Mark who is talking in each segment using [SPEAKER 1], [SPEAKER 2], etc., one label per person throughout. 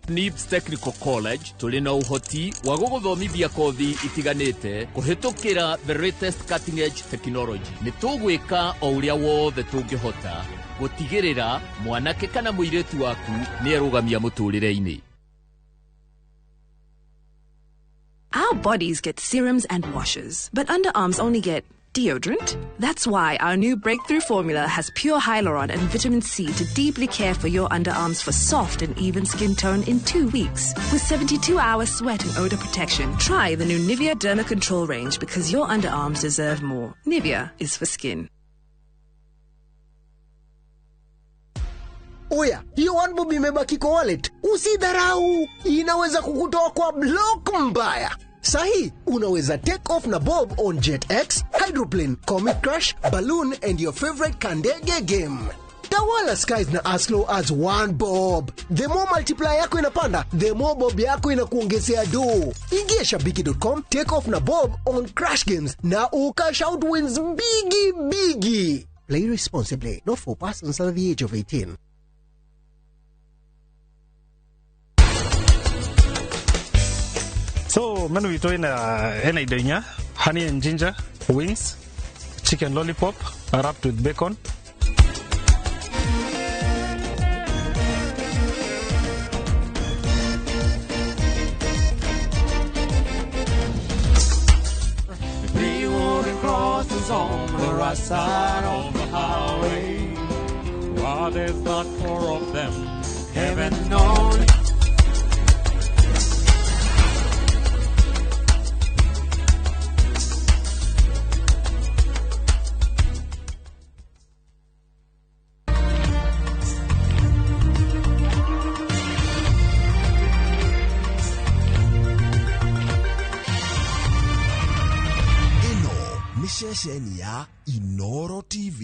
[SPEAKER 1] NIBS Technical College tuli na uhoti wa guguthomithia kothi itiganite kuhitukira the latest cutting edge technology. Nitugwika o uria wothe tungihota gutigirira mwanake kana muiretu waku ni erugamia muturire-ini.
[SPEAKER 2] Our bodies get serums and washes, but underarms only get deodorant. That's why our new breakthrough formula has pure hyaluron and vitamin C to deeply care for your underarms for soft and even skin tone in 2 weeks. With 72-hour sweat and odor protection, try the new Nivea Derma Control range because your underarms deserve more. Nivea is for skin.
[SPEAKER 3] Oya, hiyo OneBob imebaki kwa wallet. Usidharau, inaweza kukutoa kwa block mbaya. Sahi, unaweza take off na Bob on JetX, Hydroplane, Comic Crush, Balloon and your favorite Kandege game. Tawala skies na as low as OneBob. The more multiplier yako inapanda, the more Bob yako inakuongezea do. Ingia shabiki.com, take off na Bob on Crush Games na ukash out wins bigi. Play responsibly, not for persons under the age of 18.
[SPEAKER 4] So, menu ito ina ido niya, honey and ginger, wings, chicken lollipop, wrapped with bacon.
[SPEAKER 5] They walking crosses on the right side of the highway. While there's not four of them, heaven knows.
[SPEAKER 6] Sesheni ya Inoro TV.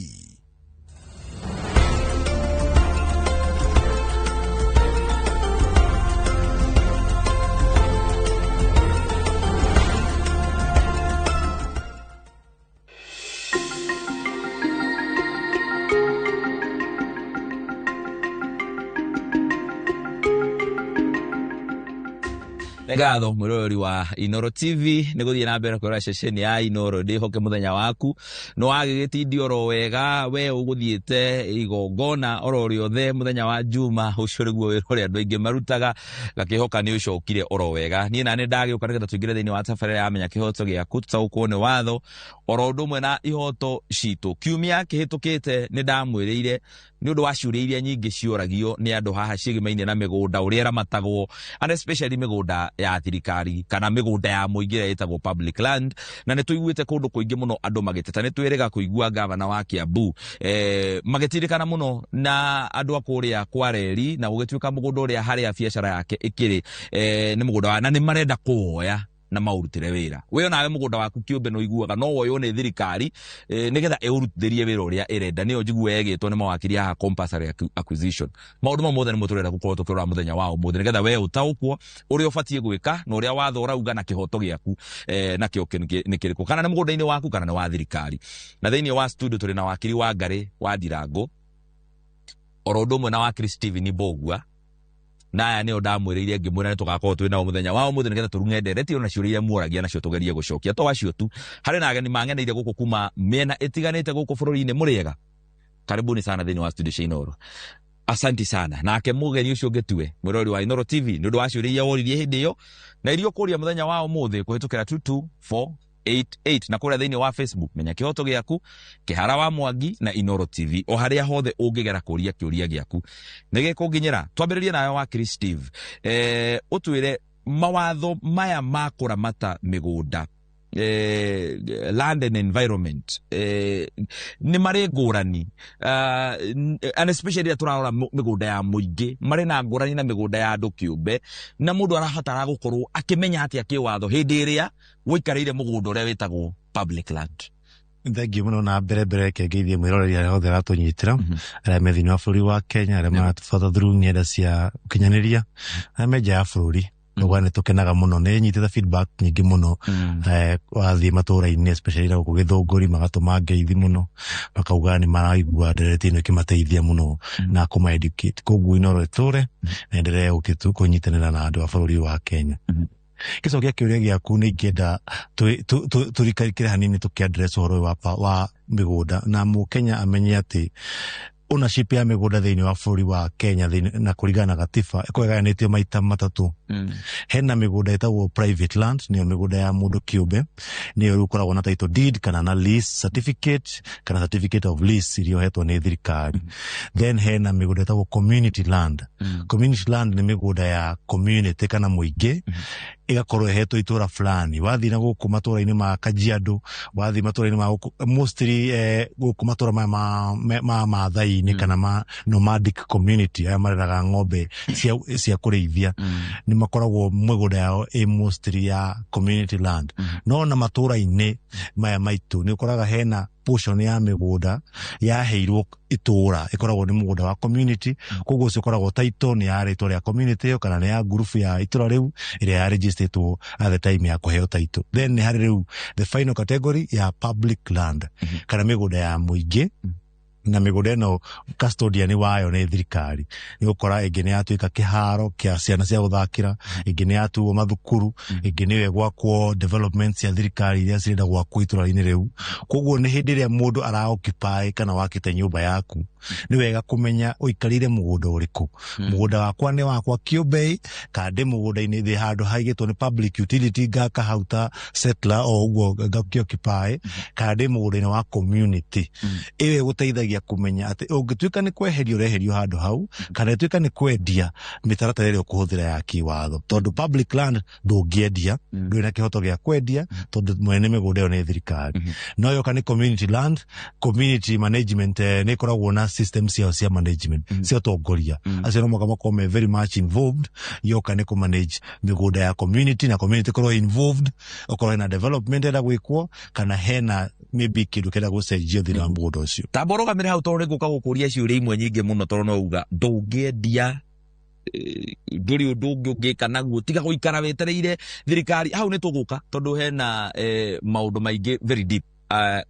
[SPEAKER 7] Ngatho murori wa Inoro TV niguthie na mbere kora ceceni ya Inoro ndihoke muthenya waku no wagigitindi oro wega we uguthiete igongona oro riothe muthenya wa Juma ucio riguo wira uri andu aingi marutaga gakihoka ni ucokire oro wega nie na ni ndagiuka nigetha tuingire thiini wa tabarira ya menya kihoto giaku tutaukwo ni watho oro ndumwe na ihoto citu kiumia kihitukite ni ndamwirire ni undu wa ciuria iria nyingi cioragio ni andu haha cigimaine na migunda uria ramatagwo and especially migunda ya thirikari kana migunda ya muingira itagwo public land na ne tuiguite kundu kuingi muno andu magiteta ne twirega kuigua gavana wa Kiambu magitirikana muno na andu akuria kwa reri na gugituika mugunda uria haria biashara yake ikiri ni mugunda wa na ni marenda kuoya na maurutire wira we nawe mugunda waku kiumbe no iguaga no woyo ni thirikari nigetha eurutithirie wira uria irenda niyo njigua yegitwo ni mawakiri ha compulsory acquisition maundu mamothe ni muturera gukorwo tukirora muthenya wao muthe nigetha we utaukwo uria ubatie gwika na uria watho urauga na kihoto giaku na kio nikiriko kana ni mugunda-ini waku kana ni wa thirikari na thiini wa studio turi na wakiri wa Ngari wa Ndirango oro ndumwe na wakiri Steven Bogua na aya nio ndamwiriire ngimwira tugakorwo twina muthenya wao muthe nigetha turungendereti ona ciuria muoragia nacio tugerie gucokia to wacio tu hari na ageni mangeneire guku kuma miena itiganite guku bururi-ini muriega karibuni sana thiini wa studio Inoro asanti sana nake mugeni ucio ngetue mwirori wa Inoro TV nundu wa ciuria woririe hindi iyo na irio kuria muthenya wao muthe kuhitukira 22488 na kuria thiini wa Facebook menya kihoto giaku kihara wa Mwangi na Inoro TV o haria hothe ungigera kuria kiuria giaku nige kunginyira twambiririe nayo wa Steve utwire mawatho maya makuramata migunda land and environment ni mari ngurani and especially turarora migunda ya muingi mari na ngurani na migunda ya andu kiumbe na mundu arabatara gukorwo akimenya ati akiwatho hindi iria wikareire mugunda uria witagwo public land.
[SPEAKER 4] Thengi muno na mbere kegeithie mwiroreri aria othe ratunyitira aria methini wa bururi wa Kenya aria maratubata through ng'enda cia ukinyaniria aria menja ya bururi
[SPEAKER 8] nogane tukenaga muno ne nyitete feedback nyingi muno wathi matura-ini especially na kugithunguri magatuma ngeithi muno makauga ni maraigua ndereti ino kimateithia muno na kuma educate koguo Inoro Iture na endelee ukitu kunyitanira na andu a bururi wa Kenya. Kicokia kiuria giaku ni ingenda turikarikire hanini tukiaddress uhoro wa migunda na Mukenya amenye ati ownership ya migunda thiini wa bururi wa Kenya na kurigana gatiba ikogayanitio maita matatu. Hena migunda etagwo private land niyo migunda ya mundu kiumbe niyo ukoragwo na title deed kana na lease certificate kana certificate of lease iliyo hetwo ni thirikari. Then hena migunda etagwo community land. Community land ni migunda ya community kana muingi igakorwo hetwo itura fulani wathi na guku matura-ini ma Kajiado wathi matura-ini ma mostly guku matura ma Maathai-ini kana ma nomadic community aya mareraga ng'ombe cia kureithia ni makoragwo migunda yao mostly ya community land. No na matura-ini maya maitu ni ukoraga hena portion ya migunda yaheirwo itura ikoragwo ni mugunda wa community koguo cikoragwo title ni ya ritwa ria community yo kana ni ya group ya itura riu ire ya registered at the time ya kuheo title. Then ni hari riu the final category ya public land kana migunda ya muingi na migunda ino custodian wayo ni thirikari ni ukora ingi ni atuika kiharo kia ciana cia guthakira ingi ni atuo mathukuru ingi ni gwakwo developments ya thirikari iria cirenda gwakwo itura-ini riu. Koguo ni hindi ria mundu araoccupy kana wakite nyumba yaku ni wega kumenya uikarire mugunda uriku. Mugunda wakwa ni wakwa kiumbe kandi mugunda-ini thi handu haigitwo ni public utility ngaka hauta settler o uguo ngakioccupy kandi mugunda-ini wa community. Iwe guteithagia kumenya ati ungituika ni kweherio reherio handu hau kana tuika ni kwendia mitaratara iri kuhuthira ya kiwatho tondu public land ndungiendia ndwina kihoto gia kwendia tondu mwene migunda yo ni thirikari. No yo kana community land community management ni koragwo na systems cia management cia tongoria acio no moko me very much involved yo kana ku manage migunda ya community na community korwo involved okorwo na development ira gwikwo kana hena maybe kindu kenda gucenjio thina wa mugunda ucio.
[SPEAKER 7] Tamboroga mere hau tondu guka gukuria ciuria imwe nyingi muno tondu no uga ndungiendia nduri undu ungika naguo tiga guikara wetereire thirikari hau ni tuguka tondu hena maundu maingi very deep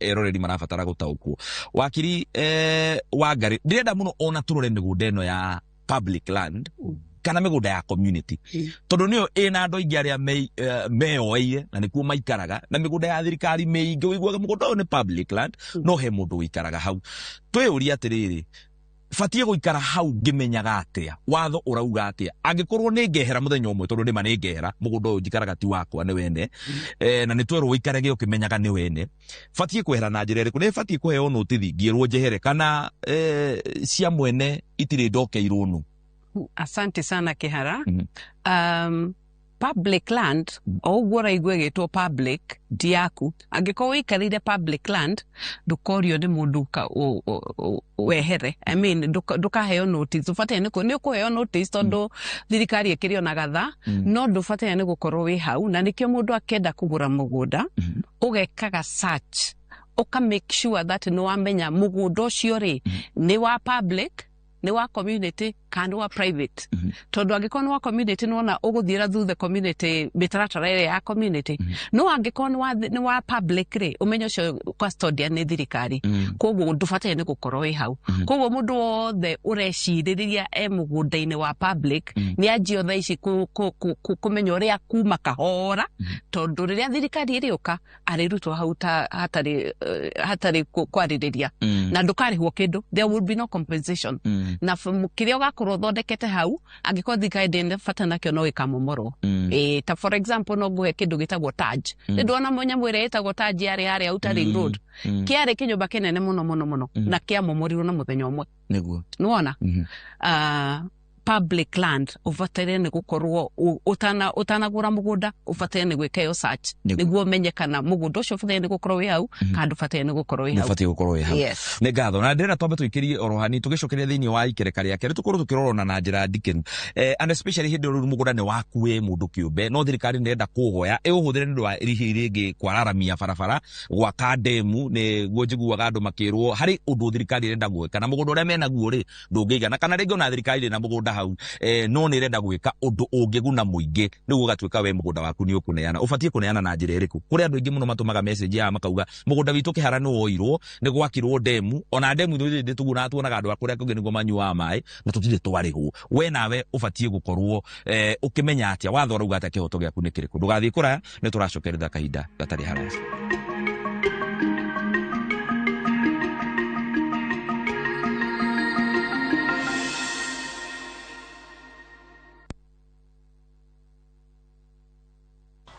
[SPEAKER 7] eroreri marabatara gutaukwo. Wakiri Wangari ndirenda muno ona turore migunda ino ya public land kana migunda ya community tondu niyo ina andu aingi aria meoeire na nikuo maikaraga na migunda ya thirikari meingi uiguaga mugunda ni public land no he mundu wikaraga hau. Twiyuria atiriri fatie guikara hau ngimenyaga atia watho urauga atia angikorwo ni ngehera muthenya umwe tondu ndima ni ngehera mugunda uyu njikaraga ti wakwa ni wene na ni twero wikarage ukimenyaga ni wene fatie kwehera na njira iriku ni fatie kuheo notithi ngirwo njehere kana cia mwene itire ndokeirwo nu.
[SPEAKER 9] Asante sana Kihara. Public land ogwora igwegitwo public diaku angiko wikarire public land dukorio ni mundu wehere. I mean ndukaheo notice ufate ni kuheo notice tondu thirikari ikirio na gatha no ndufate ni gukorwo wi hau na nikio mundu akenda kugura mugunda ugekaga search uka make sure that no wamenya mugunda ucio ri ni wa public ni wa community kana wa private. Tondu angikona wa community nona uguthira through the community mitaratara ya community no angikona ni wa public ri umenyo cio custodian ni thirikari koguo ndufate ni gukorwo wi hau. Koguo mundu wothe ureciriria mugunda-ini wa public ni ajio tha ici kumenya uria kuma kahora tondu riria thirikari iriuka arirutwo hau hatari kwaririria na ndukarihwo kindu there will be no compensation na kiria ugakorwo thondekete hau angiko thirikari ndende bata nakio no ikamomorwo. Ta for example no nguhe kindu gitagwo Taj ndona munyamwire etagwo Taj yari Outer Road kiari kinyumba kinene muno na kia momorirwo na muthenya umwe
[SPEAKER 7] niguo
[SPEAKER 9] nuona public land ufatire ni gukorwo utanagura mugunda ufatire ni gwikeo search niguo menyekana mugunda ucio ufatire ni gukorwo wi hau kandu ufatire ni gukorwo wi hau
[SPEAKER 7] ufatire gukorwo wi hau. Ni ngatho na ndira twambe twikirie orohani tugicokeria thiini wa ikereka ria keri tukorwo tukirorona na njira ndikenu and especially hindi ru mugunda ni waku mundu kiumbe no thirikari ndenda kuhoya uhuthire ndu wa rihi ringi kwararamia barabara gwaka demu ni gwojiguaga andu makirwo hari undu thirikari ndenda gweka na mugunda uria menaguo ri ndungiga na kana ringi na thirikari na mugunda hau no nä renda gwä ka å ndå å ngä guna må ingä nä guo gatuä ka we må gå nda waku nä å kå neana å batiä kå neana na njä ra ä rä kå kå rä andå aingä må no matå maga message ya makauga må gå nda witå kä hara nä woirwo nä gwakirwo ndemu ona ndemu ndä tugunaga tuonaga andå akå rä a kå ngä nä guo manyuaga maä na tå tirä twarä gå we nawe å batiä gå korwo å kä menya atä a watho rauga atä kä hoto gä aku nä kä rä kå ndå gathiä kå raya nä tå racokeretha kahinda gatarä haraihu.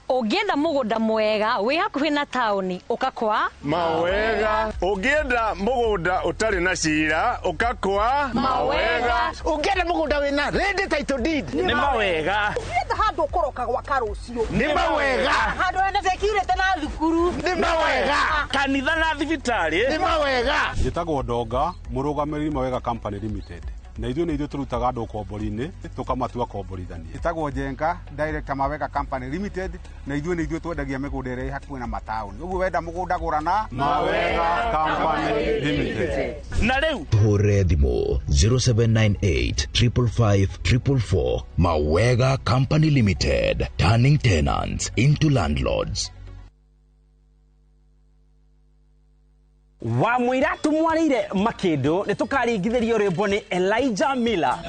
[SPEAKER 10] Ũngĩenda mũgũnda mwega wĩ hakuhĩ na taũni ũkakwa
[SPEAKER 11] Mawega. Ũngĩenda mũgũnda ũtarĩ na cira ũkakwa
[SPEAKER 10] Mawega.
[SPEAKER 3] Ũngĩenda mũgũnda wĩna ready title deed
[SPEAKER 11] nĩ Mawega.
[SPEAKER 10] Ũngĩenda handũ ũkũroka gwaka rũciũ
[SPEAKER 11] Nĩ Mawega.
[SPEAKER 10] handũ hena security na thukuru
[SPEAKER 3] nĩ Mawega.
[SPEAKER 11] Kanitha na thibitarĩ
[SPEAKER 3] nĩ Mawega.
[SPEAKER 12] Njĩtagwo Ndonga, mũrũgamĩrĩri Mawega Company Limited. Na ithuĩ tũrutaga andũ kombori-inĩ tũkamatua komborithania.
[SPEAKER 13] Njĩtagwo Njenga, Director Mawega Company Limited, na ithuĩ twendagia mĩgũnda ĩrĩa hakuhĩ na mataũni. Ũguo wenda mũgũnda gũra na
[SPEAKER 12] Mawega Company Limited.
[SPEAKER 11] na rĩu
[SPEAKER 6] Hũre thimũ 0798 555 444. Mawega Company Limited, turning tenants into landlords.
[SPEAKER 14] Wa muira tumwarire makindo ne tukaringithirio rwimbo ni Elijah Miller.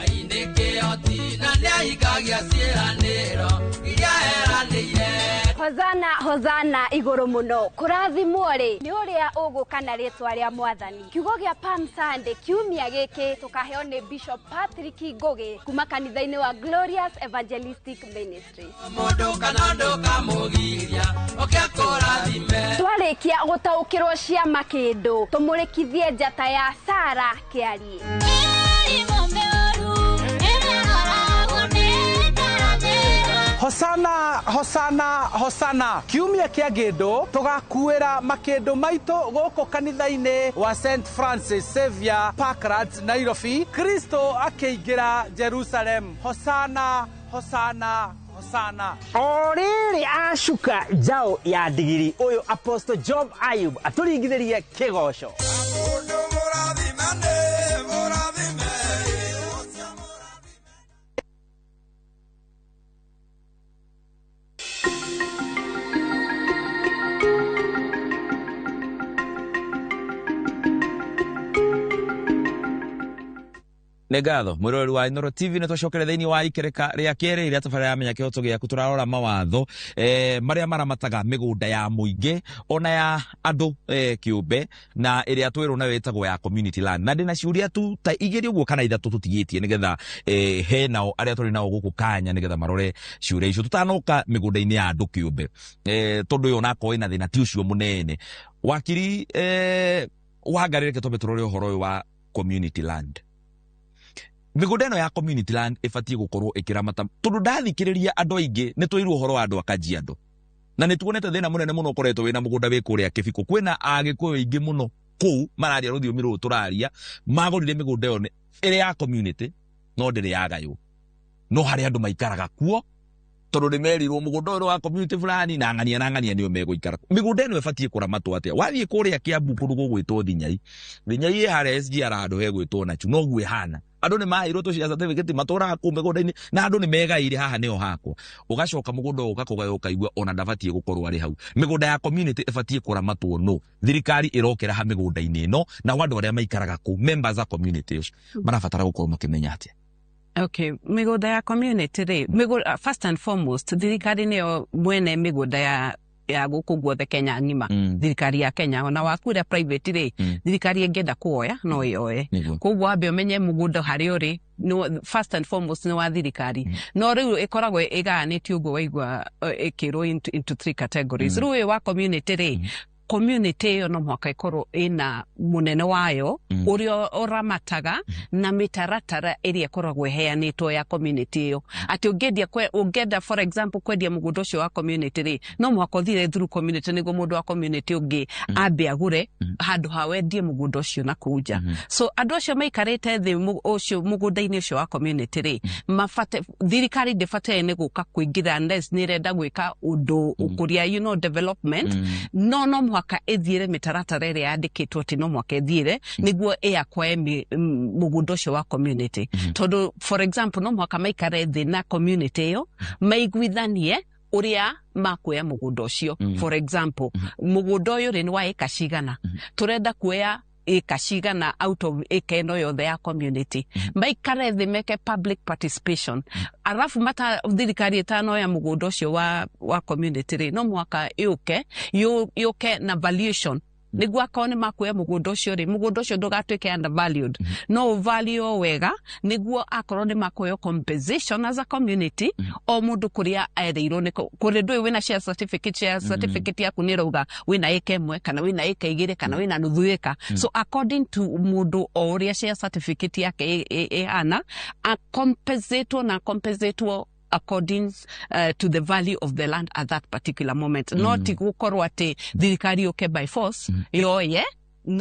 [SPEAKER 10] Hozana hozana igũrũ mũno kũrathimwo rĩ nĩ ũrĩa ũgũkana rĩtwa rĩa mwathani. Kiugo gĩa Palm Sunday kiumia gĩkĩ tũkaheo nĩ Bishop Patrick Ngugi kuma kanitha-inĩ wa Glorious Evangelistic Ministry. Twarĩkia gũtaũkĩrwo ciama kĩndũ tũmũrĩkithie njata ya Sara Kĩarie.
[SPEAKER 14] Hosana, hosana, hosana. Kiumia kia Ngindu tugakuira makindu maitu guku kanitha-ini wa St Francis Xavier Parklands Nairobi. Kristo akĩingira Jerusalem. Hosana, hosana, hosana. Oriri acuka njao ya ndigiri uyu Apostle Job Ayub aturingithirie kigoco.
[SPEAKER 7] Negatho mwirori wa Inoro TV ne twacokere thiini wa ikereka ria kere iria tafara ya menya kihoto giaku turarora mawatho maria maramataga migunda ya muingi ona ya andu kiumbe na iria twirwo na wetagwo ya community land na ndina ciuria tu ta igiri uguo kana ithatu tutigitie nigetha he nao aria turi nao guku kanya nigetha marore ciuria icio tutanoka migunda-ini ya andu kiumbe tondu yo nako ina thina ti ucio munene wakiri wagarire ke tobe turore uhoro wa community land. Migunda ĩno ya community land ĩbatie gũkorwo ĩkĩramata tondu ndathikĩrĩria andũ aingĩ nĩ twĩrwo ũhoro wa andũ a Kajiado na nĩ tuonete thĩna mũnene mũno ũkoretwo wĩna mũgũnda wĩ kũrĩa Kĩbiko kwĩna Agĩkũyũ aingĩ mũno kũu mararia rũthiomi rũrũ tũraria magũrire mĩgũnda ĩyo ĩrĩ ya community no ndĩrĩ yagaywo no harĩ andũ maikaraga kuo tondu nĩ merirwo mũgũnda ũyũ wa community fulani na ng'ania nĩo megũikara mĩgũnda ĩno ĩbatie kũramatwo atĩa wathiĩ kũrĩa Kiambu kũndũ gũgwĩtwo Thinyai harĩa SGR handũ hegwĩtwo Nachu no guo hana andũ nĩ maheirwo tũcia certificate matũraga kũu mĩgũnda-inĩ na andũ nĩ megaire haha nĩho hakwa ũgacoka mũgũnda ũgakũgaya ũkaigua ona ndabatie gũkorwo arĩ hau mĩgũnda ya community ĩbatie kũramatwo no thirikari ĩrokera ha mĩgũnda-inĩ ĩno na andũ arĩa maikaraga kũu members a community marabatara gũkorwo makĩmenya atĩa.
[SPEAKER 9] Okay, migunda ya community ri first and foremost thirikari niyo mwene migunda ya guku guothe Kenya ngima thirikari ya Kenya ona wakwira private ri thirikari ingenda kuoya no yoe koguo ambe umenye mugunda hari uri no first and foremost no wa thirikari no riu ikoragwo iganitio uguo waigua ikirwo into three categories riu wa community ri community yo no mwaka ikorwo ina munene wayo urio oramataga na mitaratara iria ikoragwo heanitwo ya community yo ati ungenda for example kwendia mugunda ucio wa community ri no mwaka uthire through community nigo mundu wa community ungi ambe agure handu ha wendie mugunda ucio na kuja so andu acio maikarite thi ucio mugunda-ini ucio wa community ri mafate thirikari ndefate ne guka kuingira unless ni renda gwika undu ukuria development no mwaka ethiire mitaratara ĩrĩa yandĩkĩtwo atĩ no mwaka ethiire nĩguo ĩakwae mũgũnda ũcio wa community. Tondũ for example no mwaka maikare thĩ na community ĩyo maiguithanie uria makuoya mũgũnda ũcio. For example mũgũnda ũyũ rĩ nĩ wa ĩka cigana, tũrenda kuoya ĩka cigana out of ĩka ĩno yothe ya community. Maikare thĩ meke public participation, arafu thirikari ĩtanoya mũgũnda ũcio wa community rĩ no mwaka yũke na valuation nĩguo akone makuoya mũgũnda ũcio rĩ mũgũnda ũcio ndũgatuĩke undervalued, no value wega nĩguo akorwo nĩ makuoya compensation as a community o mũndũ kũrĩa erĩirwo nĩ kũrĩ ndũĩ wĩna share certificate yaku nĩ rauga wĩna ĩka ĩmwe kana wĩna ĩka igĩrĩ kana wĩna nuthu ĩka. So according to mũndũ o ũrĩa share certificate yake ĩhana compensate according to the value of the land at that particular moment. Not gukorwo ati thirikari yoke by force yoye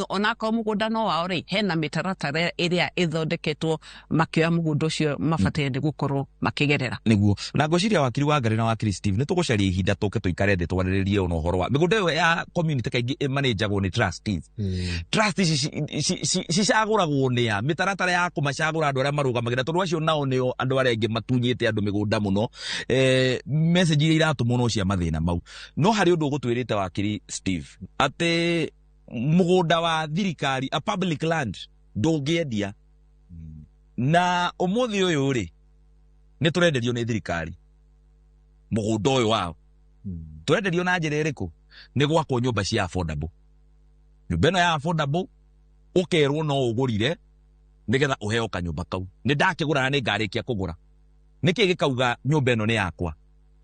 [SPEAKER 9] ona ko mũgũnda no wao ri hena mitaratara ĩrĩa ĩthondeketwo makĩoya mũgũnda ũcio mabataire gukorwo makĩgerera
[SPEAKER 7] nĩguo. Na ngwĩciria wakiri wa Ngari na wakiri Steve nĩ tũgũcaria ihinda tũke tũikare thĩ twarĩrĩrie ona ũhoro wa mĩgũnda ĩyo ya community kaingĩ managagwo nĩ trustees. Trustees cicagũragwo nĩ ya mitaratara ya kũmacagũra andũ arĩa marũgamagĩrĩra, tondũ acio nao nĩo andũ arĩa angĩ matunyĩte andũ mĩgũnda mũno. Message iria iratũmwo no cia mathĩna mau. No harĩ ũndũ ũgũtwĩrĩte wakiri Steve atĩ mũgũnda wa thirikari a public land ndũngĩendia, na ũmũthĩ ũyũ rĩ nĩ tũrenderio nĩ thirikari mũgũnda ũyũ wao. Tũrenderio na njĩra ĩrĩkũ? Nĩ gwakwo nyũmba cia affordable. Nyũmba ĩno ya affordable ũkerwo no ũgũrire nĩgetha ũheo kanyũmba kau. Nĩ ndakĩgũra na nĩ ngarĩkia kũgũra. Nĩkĩ gĩkauga nyũmba ĩno nĩ yakwa?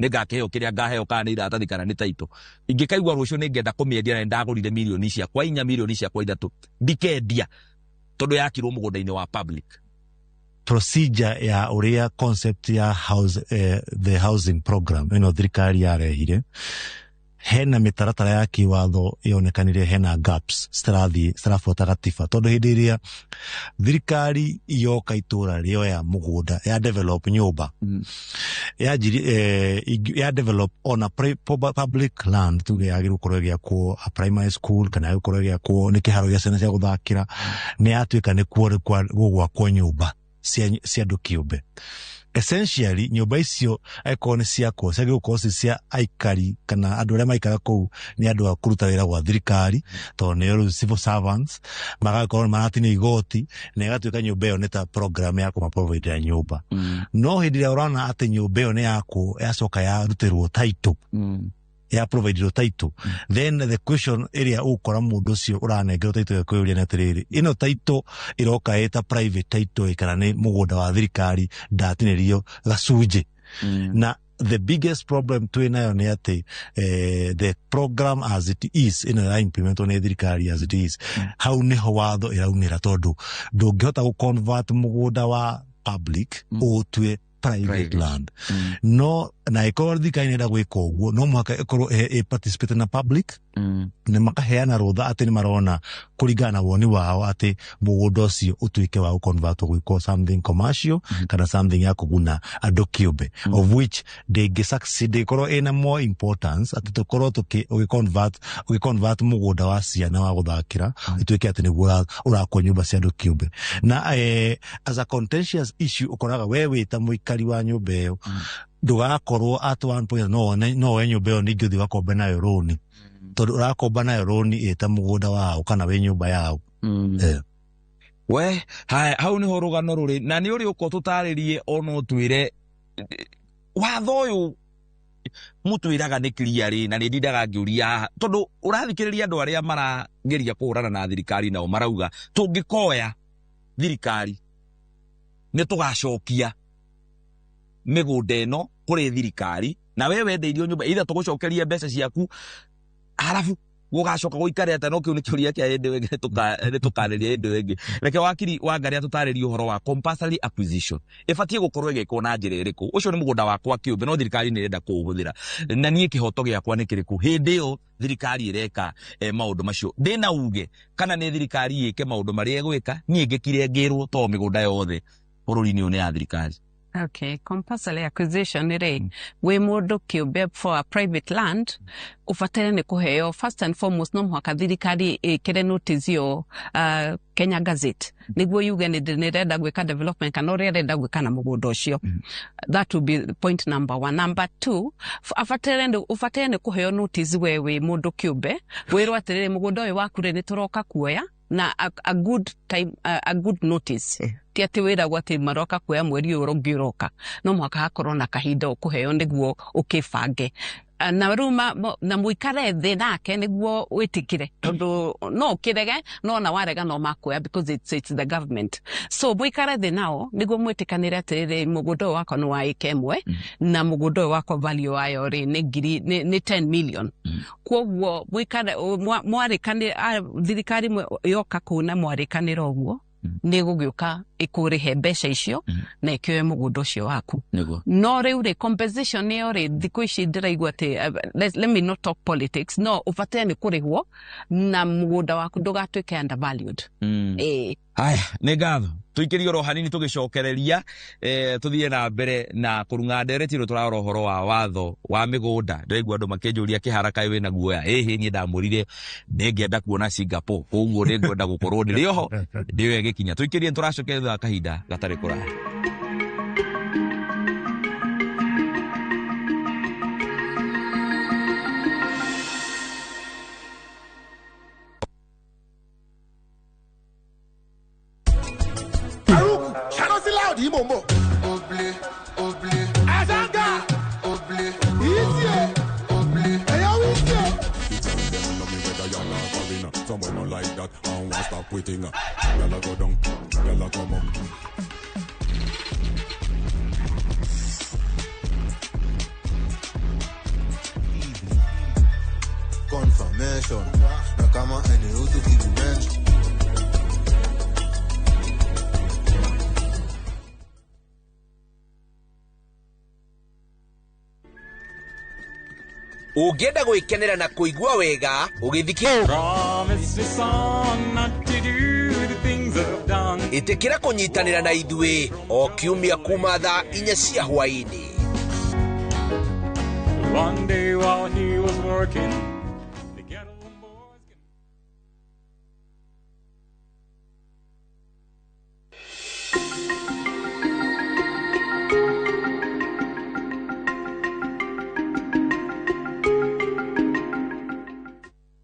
[SPEAKER 7] Nĩ ngakĩheo kĩrĩa ngaheo kana nĩ iratathi kana nĩ taito. Ingĩkaigua rũciũ nĩ ngenda kũmĩendia na ndagũrire milioni ciakwa 4 milioni ciakwa 3 ndikendia tondũ yakirwo mũgũnda-inĩ wa public.
[SPEAKER 8] Procedure ya uria concept ya the housing program ino thirikari yarehire hena mitaratara ya kiwatho yonekanire hena gaps starafuata gatiba, tondu hindi iria thirikari yoka itura rio ya mugunda ya develop nyumba ya develop on a public land tuge yagiru korogya ko a primary school kana yakorogya ko ni kiharo gya ciana cia guthakira ni atuika ni gugwa kwa nyumba cia andu kiumbe. Essentially nyumba icio aikoni ciako ciagĩrĩirwo gũkorwo cia aikari kana andũ arĩa maikara kũu nĩ andũ a kũruta wĩra gwa thirikari, tondũ nĩo civil servants magakorwo maratinio igoti na ĩgatuĩka nyũmba ĩyo nĩ ta program ya kũmaprovide nyũmba. No hĩndĩ ĩrĩa ũrona atĩ nyũmba ĩyo nĩ yako yacoka yarutĩrwo title ya provided title, then the question area ukora mundu ucio uranengerwo title yako yuria na tiriri ino title iroka eta private title ikana ni mugunda wa thirikari ndatinirio gacunje. Na the biggest problem twinayo ni ati the program as it is ino implement on thirikari as it is how niho watho iraunira, tondu ndungihota gu convert mugunda wa public utwe private land. No na ikorwo thirikari nenda gwika uguo no mwaka ikorwo participate na public ne makaheana rutha ati ni marona kuringana na woni wao ati mugunda ucio utuike wa convert gwiko something commercial kana something ya kuguna andu kiumbe, of which they succeed ikorwo ina more importance ati tukorwo convert mugunda wa ciana wa guthakira ituike ati niguo urakwo nyumba cia andu kiumbe. Na as a contentious issue ukoraga wewe ta muikari wa nyumba iyo ndugakorwo at one point no we nyumba iyo ningi uthi wakomba nayo roni, tondu urakomba nayo roni eta mugunda wao kana we nyumba yao.
[SPEAKER 7] We hau niho rugano ruri na ni uri uko tutaririe ono twire watho uyu mutwiraga ni clear na ni ndindaga ngiuria tondu urathikiriria andu aria marageria kuhurana na thirikari nao marauga tungikoya thirikari ni tugacokia migunda ino kuri thirikari na wewe wendeirio nyumba itha tugucokeria mbeca ciaku halafu gugacoka guikare ata no kiu ni kiuria kia ende wenge tukariria ende wenge. Reke wakiri wa Ngari atutariria uhoro wa compulsory acquisition ifatie gukorwo igeko na njira iriku. Ucio ni mugunda wakwa kiumbe no thirikari ni irenda kuuhuthira na nie kihoto giakwa ni kiriku hindi iyo thirikari ireka maundu macio ndina uge kana ni thirikari ike maundu maria gwika nie ngikire ngirwo to migunda yothe bururi-ini uyu ni ya thirikari.
[SPEAKER 9] Okay, compulsory acquisition we mundu kiumbe for a private land ufatene ni kuheo first and foremost no mwaka thirikari ikire notice yo Kenya Gazette niguo yuge ni ndirenda gwika development kana uria renda gwika na mugundo ucio. That will be point number 1. Number 2, ufatene kuheo notice wewe mundu kiumbe wirwa atiriri mugundo uyu waku ni turoka kuoya na a good time a good notice. Tiati wira gwati maroka kuya mweri urongiroka no mwaka hakorwo na kahinda ukuheo niguo ukifange na ruma na muikare thi nake niguo witikire tondu no kirege no na warega no makuya because it's the government. So muikare thi nao niguo mwitikanire atiriri mugundo wako no wa ikemwe na mugundo wako value wayo ri ni 10 million. Kwoguo muikare mwarikane thirikari yoka kuna mwarikanira oguo ni gugiuka ikurihe mbeca icio na ikioe mugundo ucio waku no riu ri compensation ni ori thiku ici ndiraigua ati let me not talk politics no ufatene ni kurihwo na mugunda waku ndugatuike undervalued.
[SPEAKER 7] Haya ni ngatho tuikirie ro hanini tugicokereria tuthie na mbere na kurunga ndereti ro turaro horo wa watho wa migunda ndiraigua andu makenjuria kiharaka we na guoya ni ndamurire ningienda kuona Singapore koguo ningwenda gukorwo ndiri oho ndiwe gikinya tuikirie turacokerera kahinda gatari kuraya.
[SPEAKER 15] Dimombo oble azanga oble easy oble ayo easy someone don't like that I want stop quitting y'all go down y'all come on confirmation na kama any utu kidimension.
[SPEAKER 16] Ugenda gwikenera na kuigua wega ugithikia itikira kunyitanira na idwe o kiumia kuma thaa 4 cia hwaini. One day while he was working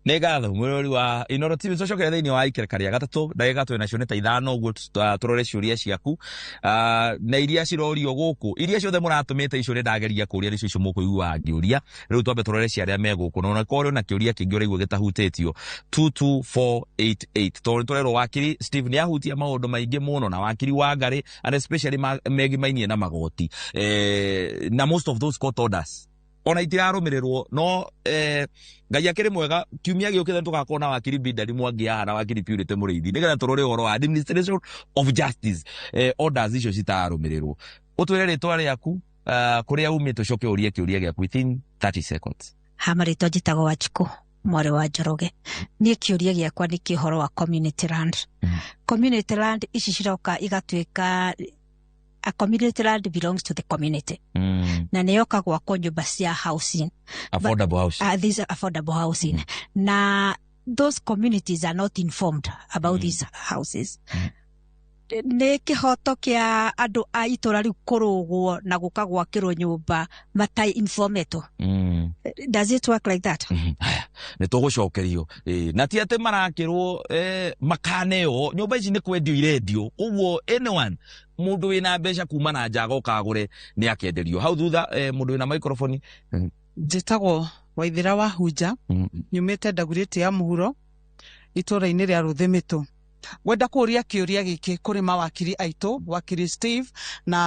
[SPEAKER 7] Negatho mwirori wa Inoro TV sociokera thiini wa ikerekaria gatatu ndagika twina cioneta 5 uguo turore ciuria ciaku na iria cirorio guku iria ciothe muratumite icio ndageria kuria ricio icio mukuigua ngiuria riu twambe turore ciaria meguku no na korio na kiuria kingi uraigua gitahutitio 22488 tori turero wakiri Steve ni ahutia maundu maingi muno na wakiri wa Ngari and especially megimainie na magoti na most of those court orders ona itirarumirirwo no Ngai akiri mwega kiumia giukithe tukakona wakiri Bidari Mwangi na wakiri Purity Muriithi nigetha turore horo wa administration of justice orders icio citarumirirwo utwire ritwa riaku kuria umite coke urie kiuria giaku within 30 seconds.
[SPEAKER 17] Hamarito jitago Wanjiku mwari wa Njoroge ni kiuria giakwa ni kihoro wa community land. Community land ici ciroka igatuika a community land belongs to the community. Na neyoka gwakwo nyumba cia housing.
[SPEAKER 7] Affordable housing.
[SPEAKER 17] These are affordable housing. Na those communities are not informed about these houses. Ne kihoto kia andu a itora riu kurugwo na guka gwakirwo nyumba matai informato. Does it work like that?
[SPEAKER 7] Ne tugucokerio na ti ate marakirwo makaneo nyumba ici ni kwendio irendio uguo anyone mundu wina mbeca kuma na njaga ukagure ni akenderio hau thutha mundu wina microphone
[SPEAKER 18] njitagwo Waithira wa Hunja nyumite Ndaguriti ya Muhuro itura-ini ria Ruthimitu gwenda kuria kiuria giki kuri mawakiri aitu wakiri Steve na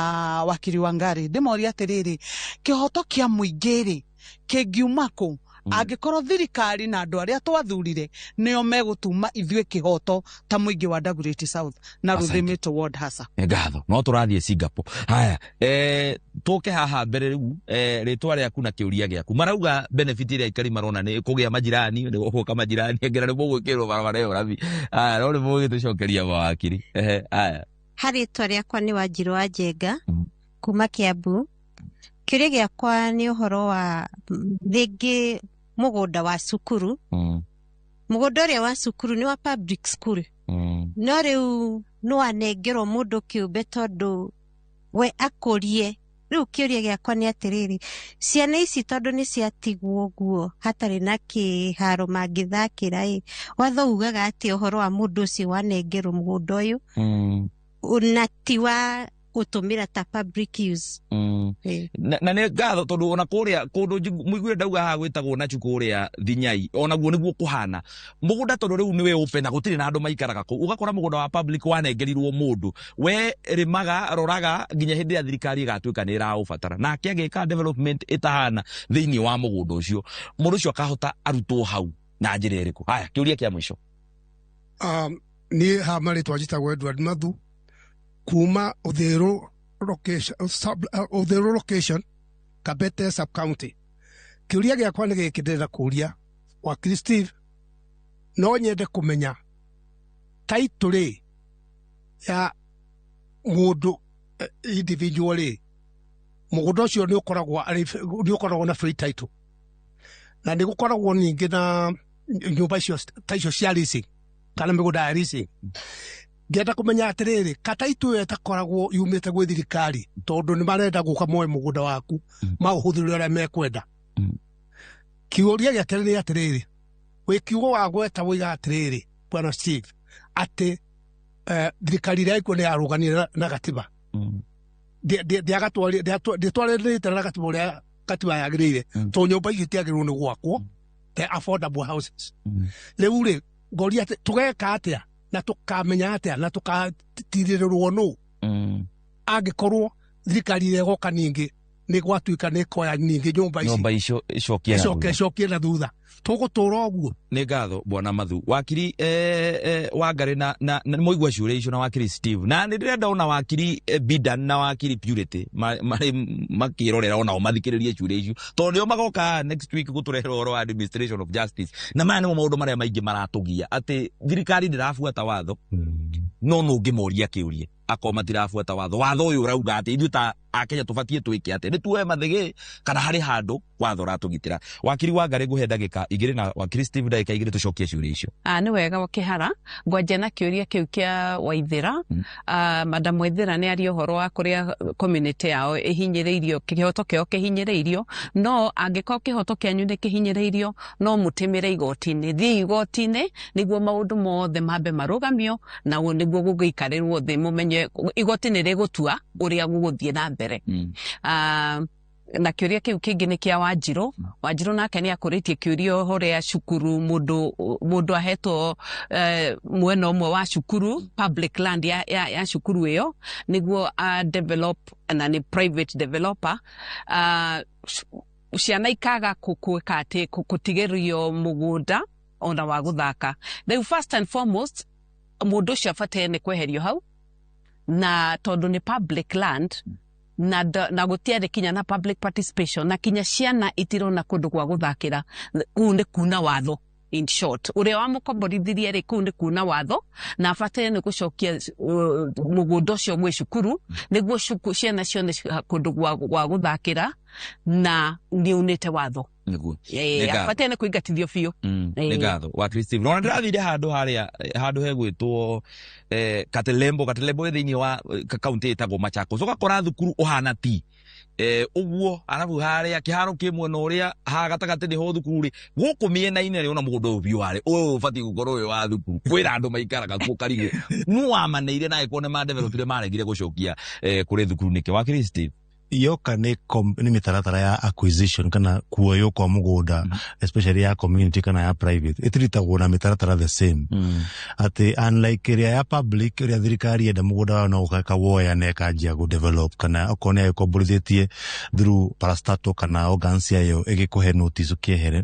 [SPEAKER 18] wakiri wa Ngari ndimoria atiriri kihoto kia muingiri kingiumako angikorwo thirikari na andu aria twathurire nio megutuma ithue kihoto ta muingi wa Ndaguriti South na Ruthimitu ward hasa.
[SPEAKER 7] Ngatho no turathie Singapore. Haya tuke haha mbere riu ritwa riaku na kiuria giaku marauga benefit iria ikari marona ni kugia majirani ni guka majirani ngera ni mugwikirwo barabara yo rabi. Haya no ni mugitucokeria mawakiri. Haya
[SPEAKER 19] hari ritwa riakwa ni Wanjiru wa Njenga
[SPEAKER 17] kuma Kiambu. Kĩũria gĩakwa nĩ ũhoro wa rĩngĩ mũgũnda wa cukuru. Mũgũnda ũrĩa wa cukuru nĩ wa public school. No rĩu no anengerwo mũndũ kĩũmbe tondũ we akũrie. Rĩu kĩũria gĩakwa nĩ atĩrĩrĩ, ciana ici tondũ nĩ ciatigwo ũguo hatarĩ na kĩharo mangĩthakĩra watho ugaga atĩ ũhoro wa mũndũ ũcio wanengerwo mũgũnda ũyũ na ti wa gũtũmĩra ta public use.
[SPEAKER 7] Na nĩ ngatho tondũ ona kũrĩa kũndũ mũiguire ndauga haha gwĩtagwo na chuku ũrĩa Thinyai onaguo nĩguo kũhana mũgũnda tondũ rĩu nĩwe open na gũtirĩ na andũ maikaraga kũu ũgakora mũgũnda wa public wanengerirwo mũndũ we rĩmaga roraga nginya hĩndĩ ya thirikari ĩgatuĩka nĩ ĩraũbatara nake agĩka development ĩtahana thĩinĩ wa mũgũnda ũcio mũndũ ũcio akahota arutwo hau na njĩra ĩrĩkũ. Haya, kĩũria kĩa mũico.
[SPEAKER 19] Niĩ ha marĩtwa njĩtagwo Edward Mathu kuma Uthiru location Kabete sub county. Kĩũria gĩakwa nĩ gĩkĩ ndĩrenda kũria wakiri Steve, no nyende kũmenya title ya mũndũ individual mũgũnda ũcio nĩ ũkoragwo na free title na nĩ gũkoragwo ningĩ na nyũmba icio ta icio cia leasing kana mĩgũnda ya leasing. Ngenda kũmenya atĩrĩrĩ kataitu ĩyo ĩtakoragwo yumĩte gwĩ thirikari tondũ nĩ marenda gũka moe mũgũnda waku maũhũthĩre ũrĩa mekwenda. Kĩũria gĩa kerĩ nĩ atĩrĩrĩ, wĩ kiugo wa gweta woiga atĩrĩrĩ Bwana Steve atĩ thirikari ĩrĩa ĩkuo nĩ yarũganire na gatiba ndĩtwarĩrĩte na gatiba ũrĩa gatiba yagĩrĩire tondũ nyũmba icio itiagĩrĩirwo nĩ gwakwo the affordable houses. Rĩu-rĩ ngoria atĩ tũgeka atĩa na tũkamenya atĩa na tũkatirĩrĩrwo nũ angĩkorwo thirikari ĩrĩa ĩgoka ningĩ nĩ gwatuĩka nĩ ĩkoya ningĩ nyũmba icio icokie na thutha tũgũtũra ũguo.
[SPEAKER 7] Nĩ ngatho Bwana Mathu. Wakiri Wangari na mũigua ciũria icio na wakiri Steve na nĩ ndĩrenda ona wakiri Bidan na wakiri Purity makĩrorera ona mathikĩrĩrie ciũria icio tondũ nĩo magoka next week gũtũrehera ũhoro wa administration of justice na maya nĩmo maũndũ marĩa maingĩ maratũgia atĩ thirikari ndĩrabuata watho no ũngĩmoria kĩũria akoma matirabuata watho ũyũ ũrauga atĩ ithuĩ ta Akenya tũbatiĩ twĩke atĩ nĩ tuoe mathĩgĩ kana harĩ handũ watho ũratũgitĩra. Wakiri Wangari ngũhe ndagĩka igĩrĩ na wakiri Steve ndagĩka igĩrĩ tũcokie ciũria icio.
[SPEAKER 9] Nĩ wega wakĩhara ngwanja na kĩũria kĩu kĩa Waithĩra. Madam Waithĩra nĩ aria ũhoro wa kũrĩa community yao ĩhinyĩrĩirio kĩhoto kĩao kĩhinyĩrĩirio no angĩkorwo kĩhoto kĩanyu nĩ kĩhinyĩrĩirio no mũtĩmĩre igoti-inĩ thiĩ igoti-inĩ nĩguo maũndũ mothe mambe marũgamio na nĩguo gũgĩikarĩrwo thĩ mũmenye igoti nĩ rĩgũtua ũrĩa gũgũthiĩ na mbere. Na kĩũria kĩu kĩngĩ nĩ kĩa Wanjirũ nake nĩ akũrĩtie kĩũria ũhoro ya cukuru mũndũ ahetwo mwena ũmwe wa cukuru public land ya cukuru ĩyo nĩguo develop na nĩ private developer ciana ikaga kũkwĩka atĩ gũtigĩrio mũgũnda ona wa gũthaka. Rĩu first and foremost mũndũ ũcio abataire nĩ kweherio hau na tondũ nĩ public land na gũtiarĩ kinya na public participation na kinya ciana itirona kũndũ gwa gũthakĩra kũu nĩ kuna watho. In short, ũrĩa wamũkomborithirie rĩ kũu nĩ kuna watho na abataire nĩ gũcokia mũgũnda ũcio gwĩ cukuru nĩguo ciana cione kũndũ gwa gũthakĩra na nĩ unĩte watho. Abataire nĩ kũingatithio biũ.
[SPEAKER 7] Nĩ ngatho wa Steve. No ndĩrathire handũ hegwĩtwo Katelembo thĩinĩ wa kaunti ĩtagwo Machakos ũgakora thukuru ũhana ti ũguo arabu harĩa kĩharo kĩmwe na ũrĩa ha gatagatĩ nĩho thukuru rĩ gũkũ mĩena-inĩ rĩ ona mũgũnda ũyũ biũ warĩ ũyũ ũbatiĩ gũkorwo ũyũ wa thukuru kwĩna andũ maikaraga kuo karigũ nũ wamaneire na ĩkorwo nĩ madevelopire maregire gũcokia kũrĩ thukuru nĩkĩ. Wakiri Steve
[SPEAKER 8] yoka nĩ mĩtaratara ya acquisition kana kuoyo kwa mũgũnda especially ya community kana ya private ĩtiritagwo na mĩtaratara the same atĩ unlike ĩrĩa ya public ĩrĩa thirikari enda mũgũnda wao no ũgaka woya na ĩkanjia gũdevelop kana okorwo nĩ agĩkomborithĩtie through parastatal kana organs yayo ĩgĩkũhe notice ũkĩehere.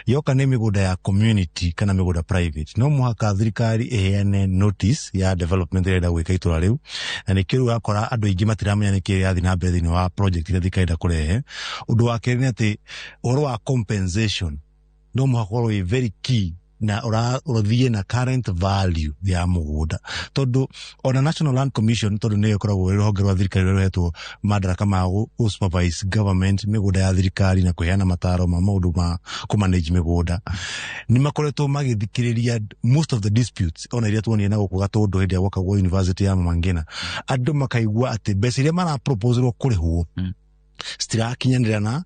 [SPEAKER 8] Yoka nĩ mĩgũnda ya community kana mĩgũnda private no mũhaka thirikari ĩheane notice ya development ĩrenda gwĩka itũra rĩu na nĩkĩo rĩu ũgakora andũ aingĩ matiramenya nĩkĩ gĩathiĩ na mbere thĩinĩ wa project iria thirikari kũrehe. Ũndũ wa kerĩ nĩ atĩ ũhoro wa compensation no mũhaka ũkorwo wĩ very key na ũrathie na current value ya mũgũnda. Tondu ona National Land Commission tondu nĩyo ĩkoragwo rũhonge rwa thirikari rũrĩa rũhetwo madaraka ma supervise government mĩgũnda ya thirikari na kũheana mataro ma maũndũ ma kũmanage mĩgũnda, nĩ makoretwo magĩthikĩrĩria most of the disputes ona iria tuonire na gũkũ Gatũndũ hĩndĩ ya gwakagwo university ya Mama Ngina. Andũ makaigua atĩ mbeca iria maraproposerwo kũrĩhwo stirakinyanĩra na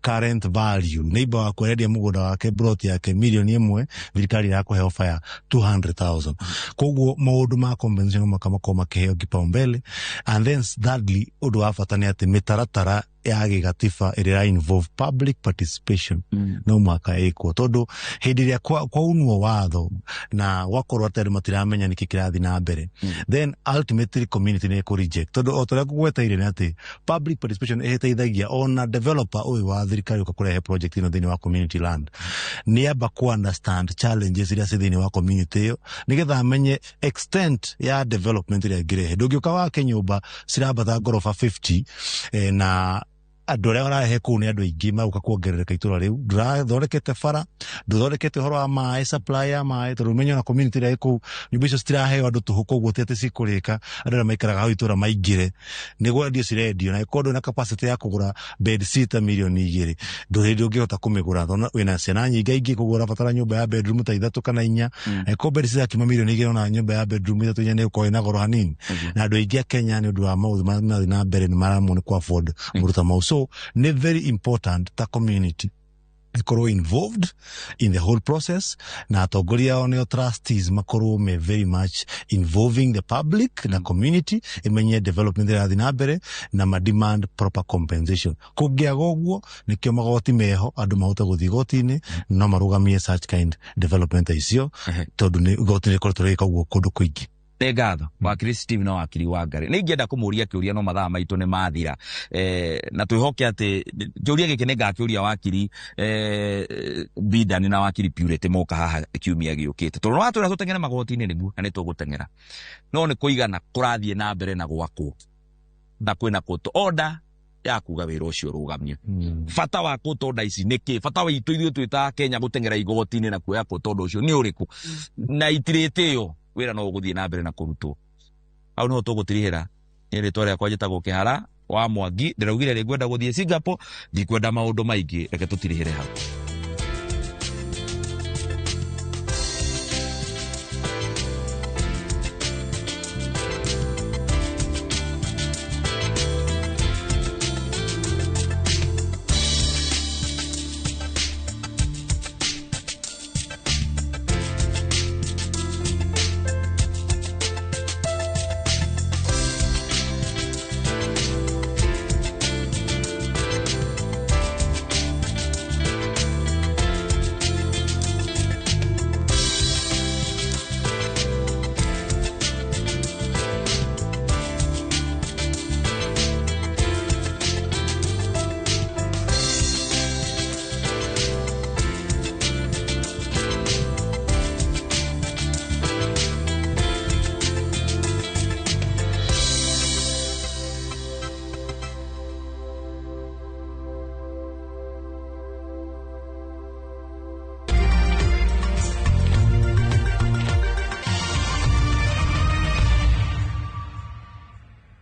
[SPEAKER 8] current value. Neighbor wako endia mũgũnda wake brot yake milioni 1, thirikari yakũhe ofa ya 200,000. Koguo maũndũ ma compensation makamako makĩheo kipaumbele. And then thirdly, ũndũ wa bata nĩ atĩ mĩtaratara ya gĩgatiba ĩrĩa involve public participation no mwaka ĩkwo, tondu hĩndĩ ĩrĩa kwa unwo watho na wakorwo atĩ matiramenya nĩkĩ kĩrathiĩ na mbere, then ultimately community nĩ ĩkũ-reject. Tondu o torĩa gũgweteire nĩ atĩ public participation ĩteithagia ona developer ũyũ wa thirikari ũkakũrehe project ĩno thĩinĩ wa community land nĩ amba ku understand challenges iria ci thĩinĩ wa community ĩyo nĩgetha amenye extent ya development ĩrĩa ĩngĩrehe. Ndũngĩũka wake nyũmba cirambata ngoroba 50 na andũ arĩa marahe kũu nĩ andũ aingĩ magũka kuongerereka itũra rĩu. Ndũrathondekete bara, ndũthondekete ũhoro wa maĩ, supply ya maĩ, tondũ ũmenye ona community ĩrĩa ĩkũu nyũmba icio citiraheo andũ tũhũ, koguo ti atĩ cikũrĩka. Andũ arĩa maikaraga hau itũra maingĩre nĩguo ndio cirendio, na ĩkorwo na capacity ya kũgũra bed sitter milioni 2 ndũrĩ ũngĩhota kũmĩgũra. Wĩna ciana nyingĩ koguo ũrabatara nyũmba ya bedroom ta 3 kana 4, ĩkorwo bed sitter kima milioni 2 na nyũmba ya bedroom 3 nĩ ũkorwo ĩna goro hanini. Na andũ aingĩ a Kenya nĩ ũndũ wa maũndũ mathiĩ na mbere nĩ maramwo nĩ ku afford mũruta mau. So ni very important ta community ikorwo involved in the whole process, na atongoria ao nĩo trustees makorwo me very much involving the public na community imenye development ĩrathiĩ na mbere na ma demand proper compensation. Kũngĩaga ũguo nĩkĩo magoti meho andũ mahote gũthiĩ igoti-inĩ no marũgamie such kind development icio, tondu nĩ igoti rĩkoretwo rĩka ũguo kũndũ kũingĩ.
[SPEAKER 7] Ngatho wakiri Steve na wakiri Wangari nĩ ingĩenda kũmũria kĩũria no mathaa maitũ nĩ mathira, na twĩhoke atĩ kĩũria gĩkĩ nĩ ngakĩũria wakiri Bidan na wakiri Purity moka haha kiumia gĩũkĩte, tondũ watwĩra tũteng'ere magoti-inĩ nĩguo na nĩ tũgũteng'era, no nĩ kũigana kũrathiĩ na mbere na gwakwo na kwĩna court order ya kuga wĩra ũcio rũgamio. Bata wa court order ici nĩkĩ? Bata wa itũ ithuĩ twĩta Kenya gũteng'era igoti-inĩ na kuoya court order ũcio nĩ ũrĩkũ? Na itirĩtĩyo wĩra no gũthiĩ na mbere na kũrutwo. Hau nĩho tũgũtirihĩra. Nĩ rĩtwa rĩakwa njĩtagwo Kĩhara wa Mwangi, ndĩraugire rĩ ngwenda gũthiĩ Singapore, ndikwenda maũndũ maingĩ, reke tũtirihĩre hau.